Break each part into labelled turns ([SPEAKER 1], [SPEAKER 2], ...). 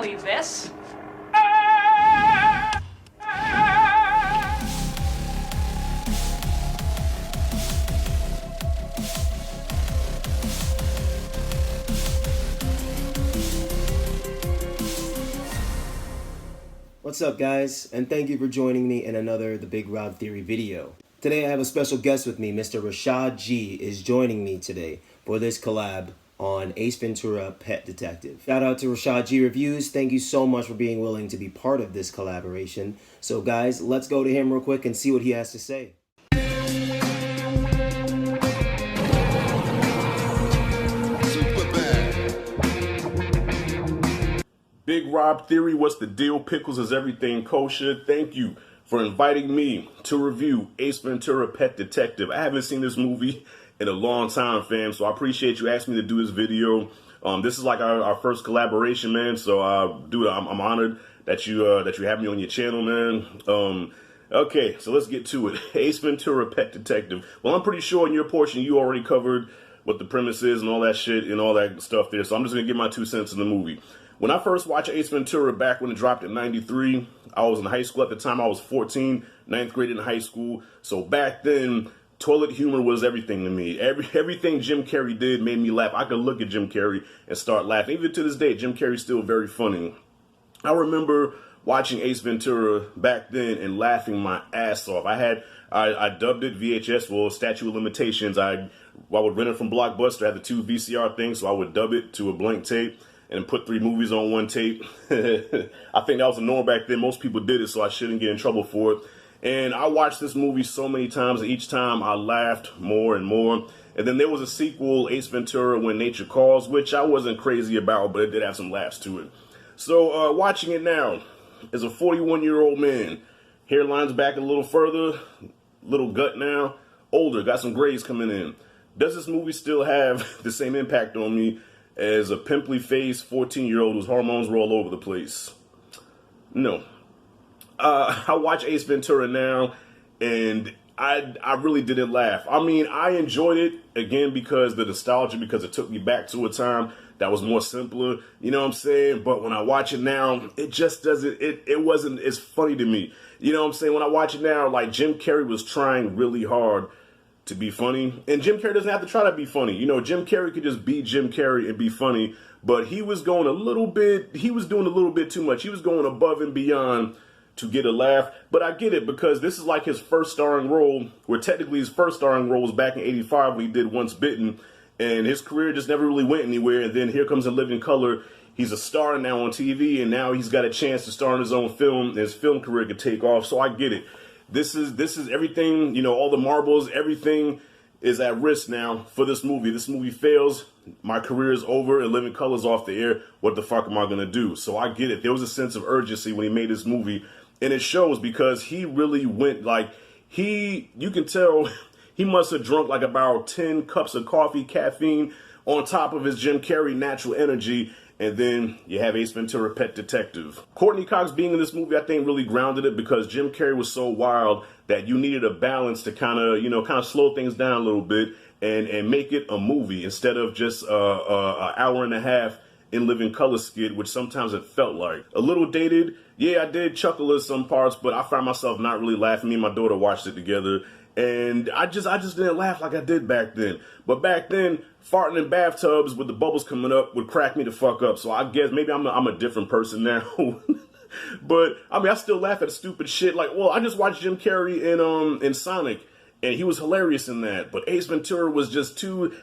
[SPEAKER 1] believe this.
[SPEAKER 2] What's up, guys, and thank you for joining me in another The Big Rob Theory video. Today I have a special guest with me. Mr. Rashad G is joining me today for this collab on Ace Ventura: Pet Detective. Shout out to Rashad G Reviews. Thank you so much for being willing to be part of this collaboration. So guys, let's go to him real quick and see what he has to say.
[SPEAKER 3] Big Rob Theory, what's the deal? Pickles is everything kosher. Thank you for inviting me to review Ace Ventura: Pet Detective. I haven't seen this movie in a long time, fam, so I appreciate you asking me to do this video. This is like our first collaboration, man, so dude, I'm honored that you have me on your channel, man. Okay, so let's get to it. Ace Ventura: Pet Detective. Well, I'm pretty sure in your portion you already covered what the premise is and all that shit and all that stuff there, so I'm just gonna give my 2 cents in the movie. When I first watched Ace Ventura back when it dropped in '93, I was in high school at the time. I was 14, 9th grade in high school. So back then, toilet humor was everything to me. Everything Jim Carrey did made me laugh. I could look at Jim Carrey and start laughing. Even to this day, Jim Carrey's still very funny. I remember watching Ace Ventura back then and laughing my ass off. I dubbed it VHS for Statute of Limitations. I would rent it from Blockbuster. I had the 2 VCR things, so I would dub it to a blank tape and put 3 movies on 1 tape. I think that was the norm back then. Most people did it, so I shouldn't get in trouble for it. And I watched this movie so many times, and each time I laughed more and more. And then there was a sequel, Ace Ventura: When Nature Calls, which I wasn't crazy about, but it did have some laughs to it. So watching it now, as a 41-year-old man, hairline's back a little further, little gut now, older, got some grays coming in. Does this movie still have the same impact on me as a pimply-faced 14-year-old whose hormones were all over the place? No. I watch Ace Ventura now, and I really didn't laugh. I mean, I enjoyed it, again, because the nostalgia, because it took me back to a time that was more simpler, you know what I'm saying? But when I watch it now, it just doesn't, it wasn't as funny to me. You know what I'm saying? When I watch it now, like, Jim Carrey was trying really hard to be funny, and Jim Carrey doesn't have to try to be funny. You know, Jim Carrey could just be Jim Carrey and be funny, but he was doing a little bit too much. He was going above and beyond to get a laugh. But I get it, because this is like his first starring role, where technically his first starring role was back in '85 when he did Once Bitten, and his career just never really went anywhere. And then here comes In Living Color. He's a star now on TV, and now he's got a chance to star in his own film, and his film career could take off. So I get it. This is everything, you know, all the marbles, everything is at risk now for this movie. This movie fails, my career is over, and Living Color's off the air. What the fuck am I gonna do? So I get it. There was a sense of urgency when he made this movie, and it shows, because he really went, like, you can tell he must have drunk like about 10 cups of coffee, caffeine, on top of his Jim Carrey natural energy. And then you have Ace Ventura: Pet Detective. Courtney Cox being in this movie, I think, really grounded it, because Jim Carrey was so wild that you needed a balance to kind of slow things down a little bit and make it a movie instead of just an hour and a half In Living Color skit, which sometimes it felt like a little dated. Yeah, I did chuckle at some parts, but I found myself not really laughing. Me and my daughter watched it together, and I just didn't laugh like I did back then. But back then, farting in bathtubs with the bubbles coming up would crack me the fuck up. So I guess maybe I'm a different person now. But I mean, I still laugh at stupid shit. Like, well, I just watched Jim Carrey in Sonic, and he was hilarious in that. But Ace Ventura was just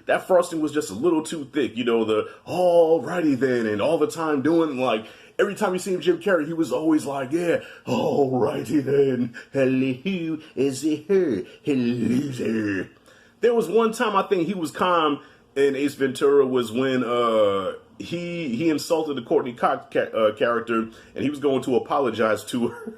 [SPEAKER 3] that frosting was just a little too thick. You know, the alrighty then, and all the time doing, like, every time you see Jim Carrey, he was always like, yeah, alrighty then, hello, is it her, hello. There was one time I think he was calm in Ace Ventura, was when he insulted the Courtney Cox character, and he was going to apologize to her.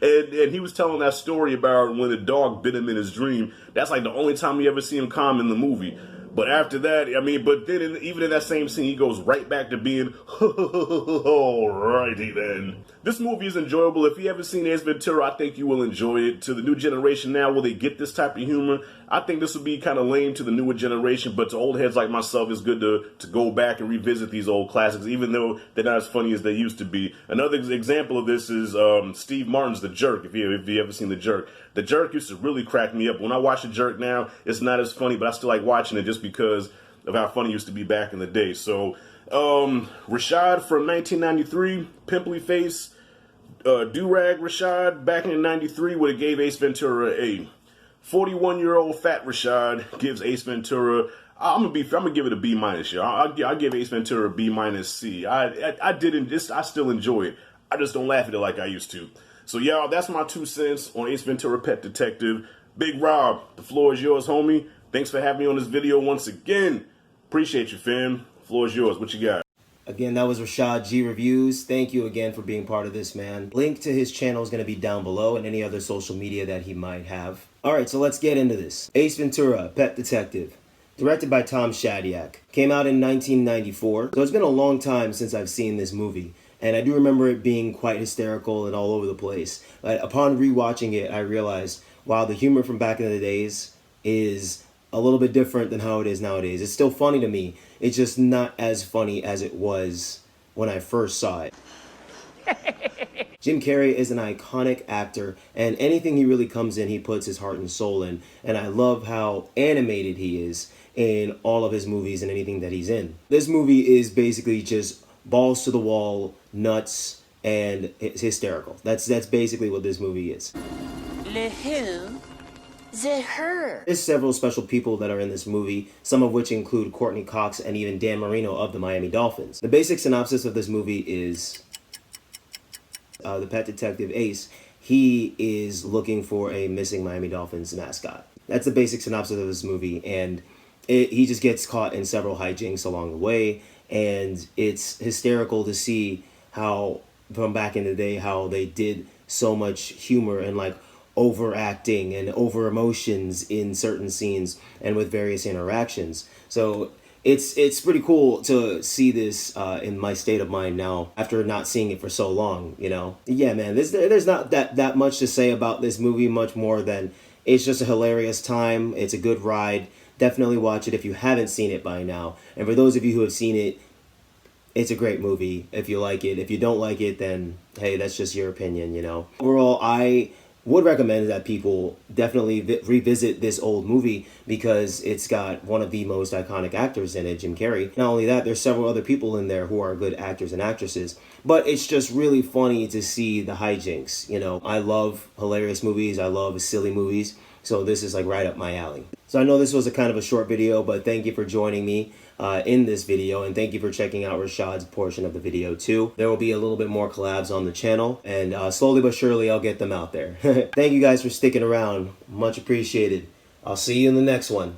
[SPEAKER 3] and he was telling that story about when a dog bit him in his dream. That's like the only time you ever see him calm in the movie. But after that, I mean, but then even in that same scene, he goes right back to being, alrighty then. This movie is enjoyable. If you haven't seen Ace Ventura, I think you will enjoy it. To the new generation now, will they get this type of humor? I think this would be kind of lame to the newer generation, but to old heads like myself, it's good to go back and revisit these old classics, even though they're not as funny as they used to be. Another example of this is Steve Martin's The Jerk, if you ever seen The Jerk. The Jerk used to really crack me up. When I watch The Jerk now, it's not as funny, but I still like watching it just because of how funny it used to be back in the day. So, Rashad from 1993, pimply face, do-rag Rashad back in 93 would have gave Ace Ventura a 41-year-old fat Rashad gives Ace Ventura, I'm gonna give it a B minus. I'll give Ace Ventura a B minus C. I still enjoy it. I just don't laugh at it like I used to. So y'all, that's my 2 cents on Ace Ventura Pet Detective. Big Rob, the floor is yours, homie. Thanks for having me on this video once again. Appreciate you, fam. The floor is yours. What you got?
[SPEAKER 2] Again, that was Rashad G Reviews. Thank you again for being part of this, man. Link to his channel is going to be down below and any other social media that he might have. All right, so let's get into this. Ace Ventura, Pet Detective. Directed by Tom Shadyac. Came out in 1994. So it's been a long time since I've seen this movie. And I do remember it being quite hysterical and all over the place. But upon rewatching it, I realized, wow, the humor from back in the days is a little bit different than how it is nowadays. It's still funny to me. It's just not as funny as it was when I first saw it. Jim Carrey is an iconic actor, and anything he really comes in, he puts his heart and soul in. And I love how animated he is in all of his movies and anything that he's in. This movie is basically just balls to the wall, nuts, and it's hysterical. That's basically what this movie is.
[SPEAKER 1] Le who? The her.
[SPEAKER 2] There's several special people that are in this movie, some of which include Courtney Cox and even Dan Marino of the Miami Dolphins. The basic synopsis of this movie is the pet detective Ace. He is looking for a missing Miami Dolphins mascot. That's the basic synopsis of this movie, and he just gets caught in several hijinks along the way, and it's hysterical to see how, from back in the day, how they did so much humor and like overacting and over emotions in certain scenes and with various interactions. So it's pretty cool to see this in my state of mind now after not seeing it for so long, you know. Yeah, man, there's not that much to say about this movie, much more than it's just a hilarious time. It's a good ride. Definitely watch it if you haven't seen it by now. And for those of you who have seen it, it's a great movie if you like it. If you don't like it, then hey, that's just your opinion, you know. Overall, I would recommend that people definitely revisit this old movie because it's got one of the most iconic actors in it, Jim Carrey. Not only that, there's several other people in there who are good actors and actresses, but it's just really funny to see the hijinks, you know. I love hilarious movies, I love silly movies, so this is like right up my alley. So I know this was a kind of a short video, but thank you for joining me in this video, and thank you for checking out Rashad's portion of the video too. There will be a little bit more collabs on the channel, and slowly but surely I'll get them out there. Thank you guys for sticking around. Much appreciated. I'll see you in the next one.